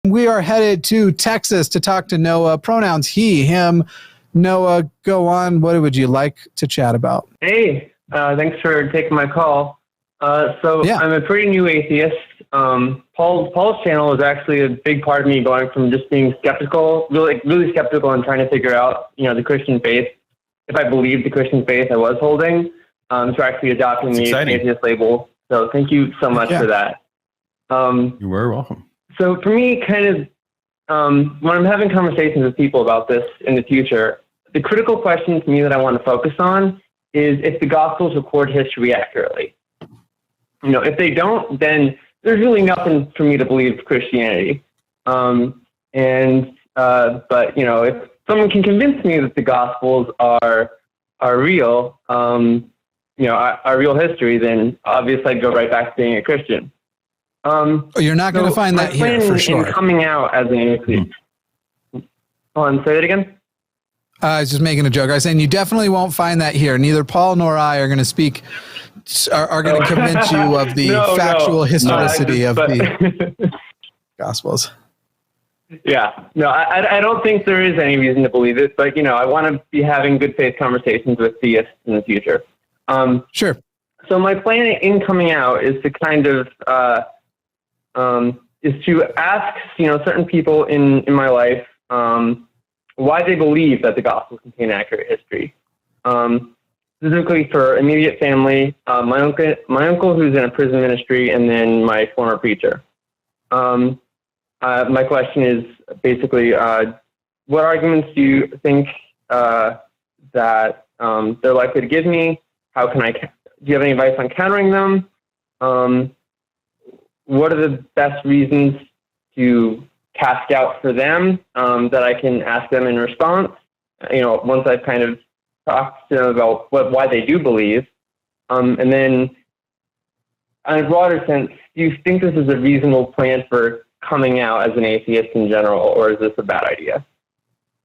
We are headed to Texas to talk to Noah. Pronouns he, him. Noah, go on. What would you like to chat about? Hey, thanks for taking my call. I'm a pretty new atheist. Paul's channel is actually a big part of me going from just being skeptical, really skeptical and trying to figure out, the Christian faith, if I believed the Christian faith I was holding, to actually adopting the atheist label. So thank you so much for that. You're very welcome. So for me, kind of, when I'm having conversations with people about this in the future, the critical question to me that I want to focus on is if the Gospels record history accurately. If they don't, then there's really nothing for me to believe Christianity. But if someone can convince me that the Gospels are real, are real history, then obviously I'd go right back to being a Christian. You're not going to find that here for sure. In coming out as an atheist. Say that again. I was just making a joke. I was saying you definitely won't find that here. Neither Paul nor I are going to speak. Are going to convince you of the factual historicity of the Gospels. Yeah, I don't think there is any reason to believe it, but I want to be having good faith conversations with theists in the future. Sure. So my plan in coming out is to kind of is to ask certain people in my life why they believe that the Gospels contain accurate history. Specifically for immediate family, my uncle who's in a prison ministry, and then my former preacher. My question is basically, what arguments do you think that they're likely to give me? Do you have any advice on countering them? What are the best reasons to cast doubt for them that I can ask them in response? Once I've kind of talked to them about why they do believe. And then in a broader sense, do you think this is a reasonable plan for coming out as an atheist in general, or is this a bad idea?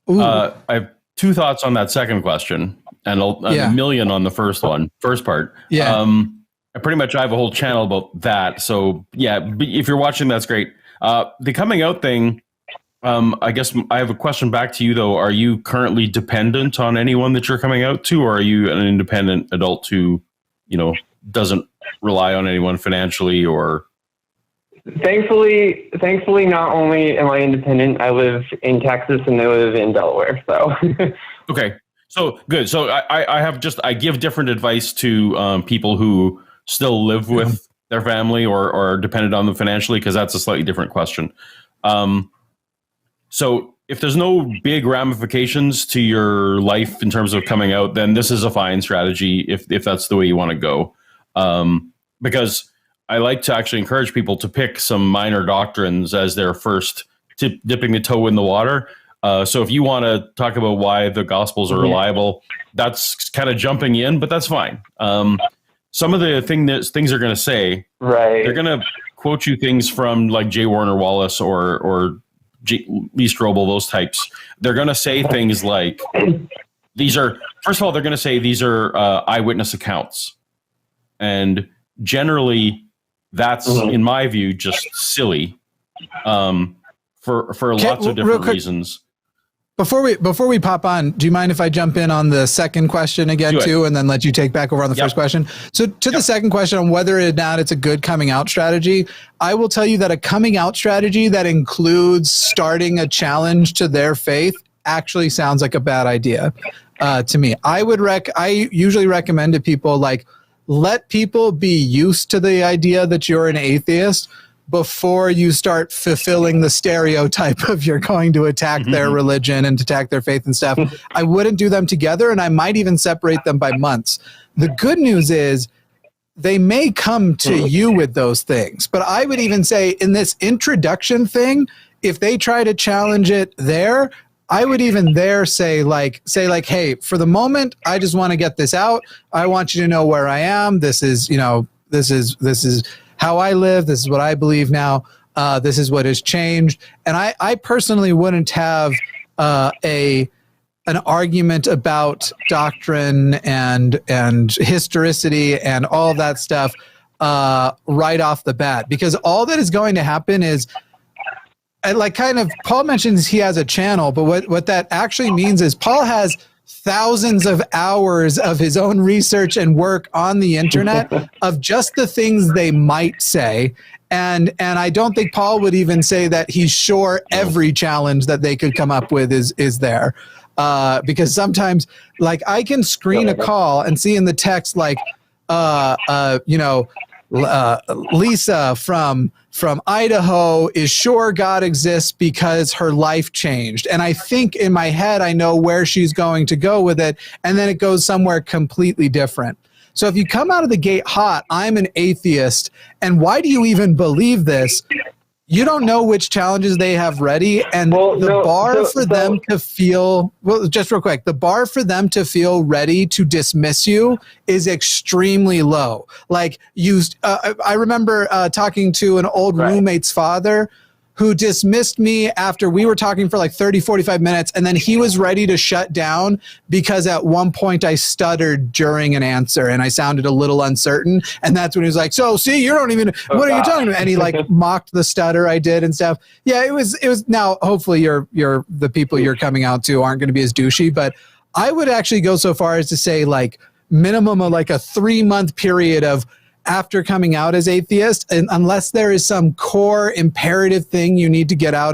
I have two thoughts on that second question and a million on the first part. Yeah. I have a whole channel about that. So yeah, if you're watching, that's great. The coming out thing, I guess I have a question back to you though. Are you currently dependent on anyone that you're coming out to, or are you an independent adult who, doesn't rely on anyone financially or? Thankfully, not only am I independent, I live in Texas and I live in Delaware. So. Okay. So good. So I give different advice to people who still live with their family or are dependent on them financially, because that's a slightly different question. So if there's no big ramifications to your life in terms of coming out, then this is a fine strategy if that's the way you want to go. Because I like to actually encourage people to pick some minor doctrines as their first dipping the toe in the water. So if you want to talk about why the Gospels are reliable, that's kind of jumping in, but that's fine. Some of the things they're going to say, they're going to quote you things from like J. Warner Wallace or Lee Strobel, those types. They're going to say things like, first of all, they're going to say these are eyewitness accounts. And generally, that's, in my view, just silly for lots of different reasons. Before we pop on, do you mind if I jump in on the second question again too, and then let you take back over on the first question? So to the second question on whether or not it's a good coming out strategy, I will tell you that a coming out strategy that includes starting a challenge to their faith actually sounds like a bad idea to me. I usually recommend to people, like, let people be used to the idea that you're an atheist before you start fulfilling the stereotype of you're going to attack their religion and attack their faith and stuff. I wouldn't do them together, and I might even separate them by months. The good news is they may come to you with those things, but I would even say in this introduction thing, if they try to challenge it there, I would even there say like, hey, for the moment, I just want to get this out. I want you to know where I am. This is how I live. This is what I believe now. This is what has changed. And I personally wouldn't have an argument about doctrine and historicity and all of that stuff right off the bat, because all that is going to happen is, like kind of Paul mentions he has a channel, but what that actually means is Paul has thousands of hours of his own research and work on the internet of just the things they might say. And I don't think Paul would even say that he's sure every challenge that they could come up with is there. Because sometimes, like, I can screen a call and see in the text, like, Lisa from Idaho is sure God exists because her life changed. And I think in my head, I know where she's going to go with it. And then it goes somewhere completely different. So if you come out of the gate hot, I'm an atheist. And why do you even believe this? You don't know which challenges they have ready. And the bar for them to feel, well, just real quick, the bar for them to feel ready to dismiss you is extremely low. Like I remember talking to an old roommate's father who dismissed me after we were talking for like 30, 45 minutes. And then he was ready to shut down because at one point I stuttered during an answer and I sounded a little uncertain. And that's when he was like, so see, you don't even, what are you talking about? And he like mocked the stutter I did and stuff. Yeah, it was now hopefully the people you're coming out to aren't going to be as douchey, but I would actually go so far as to say like minimum of like a 3-month period of after coming out as atheist, and unless there is some core imperative thing you need to get out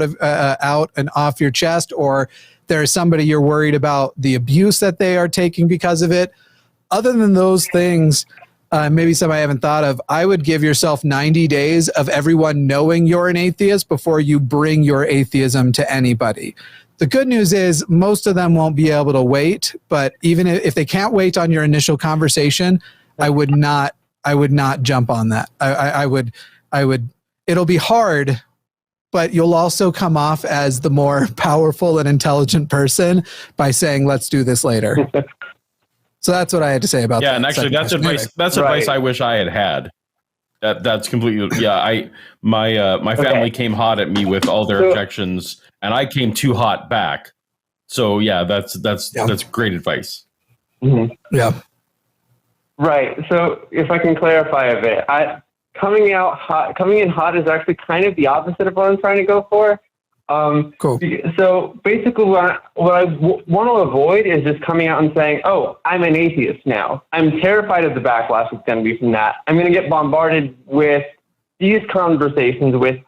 and off your chest, or there's somebody you're worried about the abuse that they are taking because of it. Other than those things, maybe some I haven't thought of, I would give yourself 90 days of everyone knowing you're an atheist before you bring your atheism to anybody. The good news is most of them won't be able to wait, but even if they can't wait on your initial conversation, I would not jump on that. I would, it'll be hard, but you'll also come off as the more powerful and intelligent person by saying, let's do this later. So that's what I had to say about that. Yeah. And actually that's advice I wish I had. That's completely, yeah. My family came hot at me with all their objections and I came too hot back. So yeah, that's great advice. Mm-hmm. Yeah. Right. So if I can clarify a bit, coming in hot is actually kind of the opposite of what I'm trying to go for. Cool. So basically what I want to avoid is just coming out and saying, oh, I'm an atheist now. I'm terrified of the backlash that's going to be from that. I'm going to get bombarded with these conversations with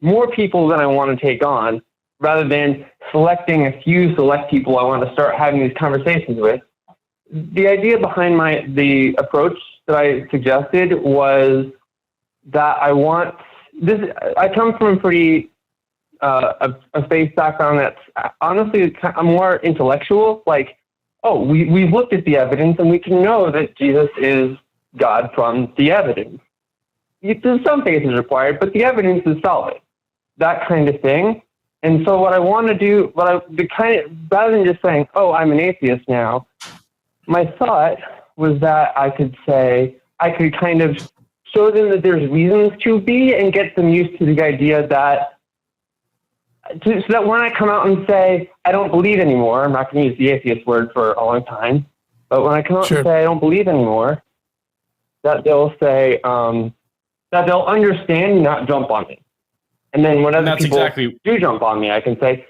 more people than I want to take on, rather than selecting a few select people I want to start having these conversations with. The idea behind the approach that I suggested was that I come from a pretty a faith background that's honestly more intellectual. Like, oh, we've looked at the evidence and we can know that Jesus is God from the evidence. There's some faith is required, but the evidence is solid. That kind of thing. And so what I want to do, rather than just saying, oh, I'm an atheist now, my thought was that I could kind of show them that there's reasons to be and get them used to the idea so that when I come out and say, I don't believe anymore, I'm not going to use the atheist word for a long time, but when I come out and say, I don't believe anymore, that they'll say, that they'll understand and not jump on me. And then when other people do jump on me, I can say,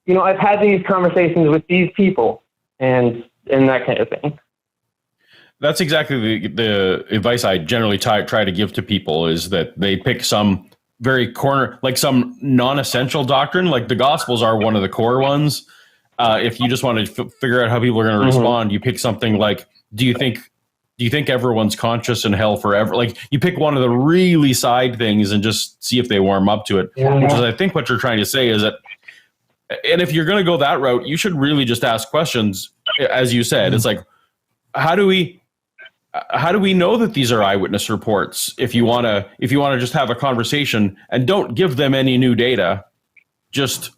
I've had these conversations with these people and that kind of thing. That's exactly the advice I generally try to give to people, is that they pick some very like some non-essential doctrine, like the Gospels are one of the core ones. If you just want to figure out how people are going to respond, you pick something like, do you think everyone's conscious in hell forever? Like, you pick one of the really side things and just see if they warm up to it, which is, I think, what you're trying to say is that, and if you're going to go that route, you should really just ask questions. As you said, it's like, how do we know that these are eyewitness reports? If you want to just have a conversation and don't give them any new data, just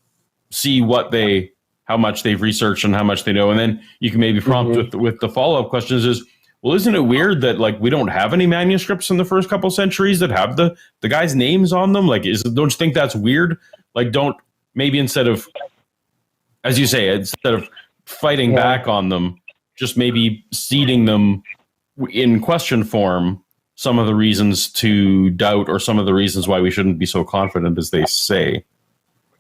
see how much they've researched and how much they know. And then you can maybe prompt with the follow-up questions is, well, isn't it weird that like we don't have any manuscripts in the first couple centuries that have the guys' names on them? Like, don't you think that's weird? Like, maybe instead of, as you say, instead of fighting back on them, just maybe seeding them in question form some of the reasons to doubt or some of the reasons why we shouldn't be so confident as they say.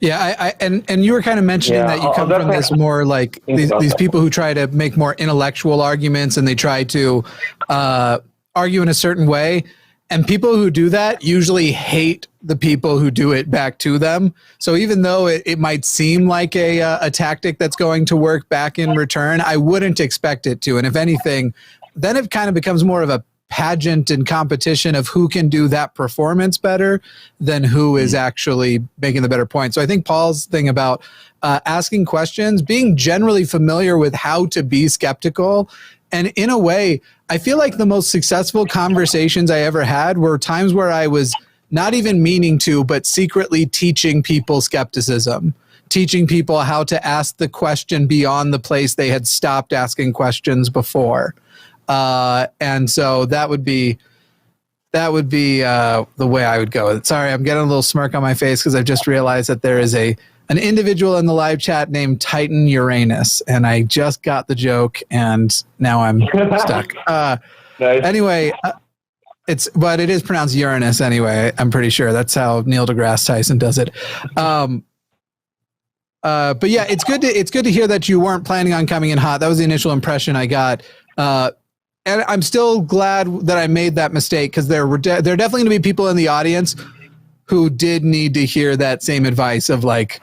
Yeah, and you were kind of mentioning that you come from this more like these people who try to make more intellectual arguments and they try to argue in a certain way. And people who do that usually hate the people who do it back to them. So even though it might seem like a tactic that's going to work back in return, I wouldn't expect it to. And if anything, then it kind of becomes more of a pageant and competition of who can do that performance better than who is actually making the better point. So I think Paul's thing about asking questions, being generally familiar with how to be skeptical, and in a way, I feel like the most successful conversations I ever had were times where I was not even meaning to, but secretly teaching people skepticism, teaching people how to ask the question beyond the place they had stopped asking questions before. And so that would be the way I would go. Sorry, I'm getting a little smirk on my face because I've just realized that there is an individual in the live chat named Titan Uranus, and I just got the joke, and now I'm stuck. Nice. Anyway, but it is pronounced Uranus anyway. I'm pretty sure that's how Neil deGrasse Tyson does it. But yeah, it's good to hear that you weren't planning on coming in hot. That was the initial impression I got. And I'm still glad that I made that mistake because there are definitely going to be people in the audience who did need to hear that same advice of like,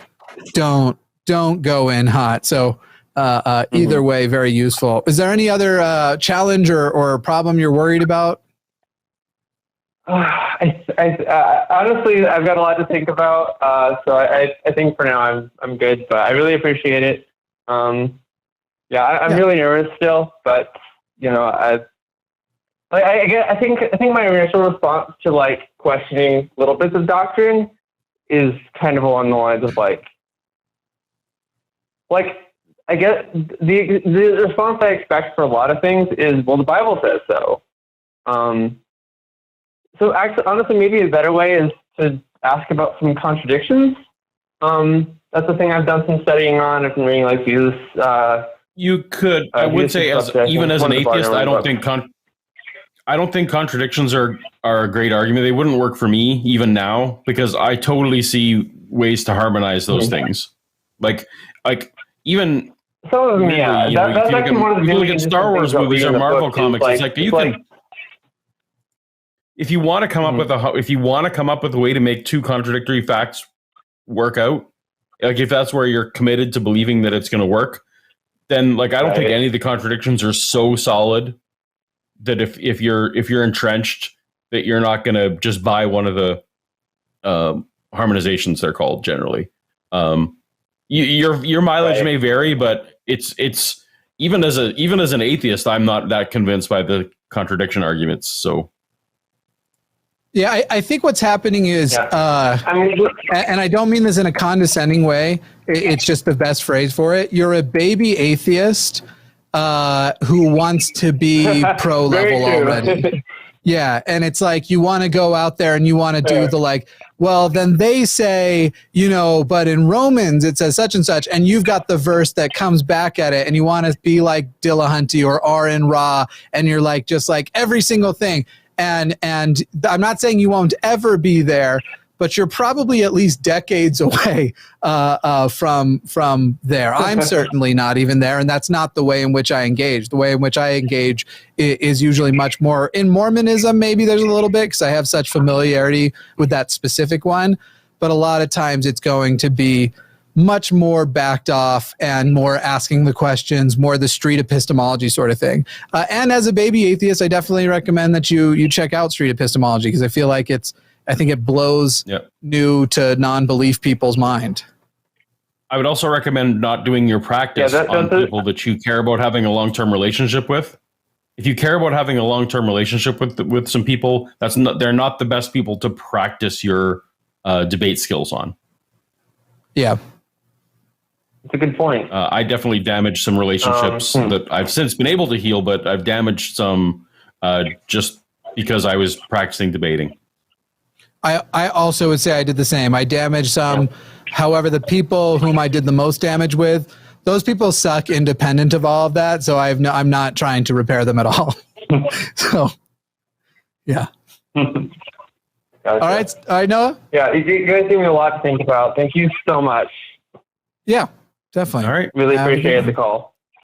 don't go in hot. So either way, very useful. Is there any other challenge or problem you're worried about? Honestly, I've got a lot to think about. So I think for now I'm good, but I really appreciate it. I'm really nervous still, but you know, I think my initial response to like questioning little bits of doctrine is kind of along the lines of like I guess the response I expect for a lot of things is, well, the Bible says so. So actually, honestly, maybe a better way is to ask about some contradictions. That's the thing I've done some studying on. I've been reading like Jesus. You could, I would say, even as an atheist, I don't think contradictions are a great argument. They wouldn't work for me even now because I totally see ways to harmonize those things. Like even some of them, yeah. That's actually one of the look at Star Wars movies or Marvel comics. It's like you can, if you want to come up with a way to make two contradictory facts work out, like if that's where you're committed to believing that it's going to work, then like I don't think any of the contradictions are so solid that if you're entrenched that you're not going to just buy one of the harmonizations they're called generally. Your mileage may vary, but it's even as an atheist, I'm not that convinced by the contradiction arguments. So yeah, I think what's happening is, and I don't mean this in a condescending way. It's just the best phrase for it. You're a baby atheist who wants to be pro level already. Yeah, and it's like you want to go out there and you want to do the like, well, then they say, you know, but in Romans it says such and such, and you've got the verse that comes back at it, and you want to be like Dillahunty or Aaron Ra, and you're like just like every single thing. And I'm not saying you won't ever be there, but you're probably at least decades away from there. I'm certainly not even there, and that's not the way in which I engage. The way in which I engage is usually much more in Mormonism. Maybe there's a little bit because I have such familiarity with that specific one, but a lot of times it's going to be much more backed off and more asking the questions, more the street epistemology sort of thing. And as a baby atheist, I definitely recommend that you check out street epistemology because I feel like I think it blows new to non-belief people's mind. I would also recommend not doing your practice on people that you care about having a long-term relationship with. If you care about having a long-term relationship with some people, they're not the best people to practice your debate skills on. Yeah. It's a good point. I definitely damaged some relationships that I've since been able to heal, but I've damaged some just because I was practicing debating. I also would say I did the same. I damaged some. However, the people whom I did the most damage with, those people suck independent of all of that. So I'm not trying to repair them at all. So, yeah. Gotcha. All right, Noah. Yeah, you guys give me a lot to think about. Thank you so much. Yeah, definitely. All right. Really appreciate the call.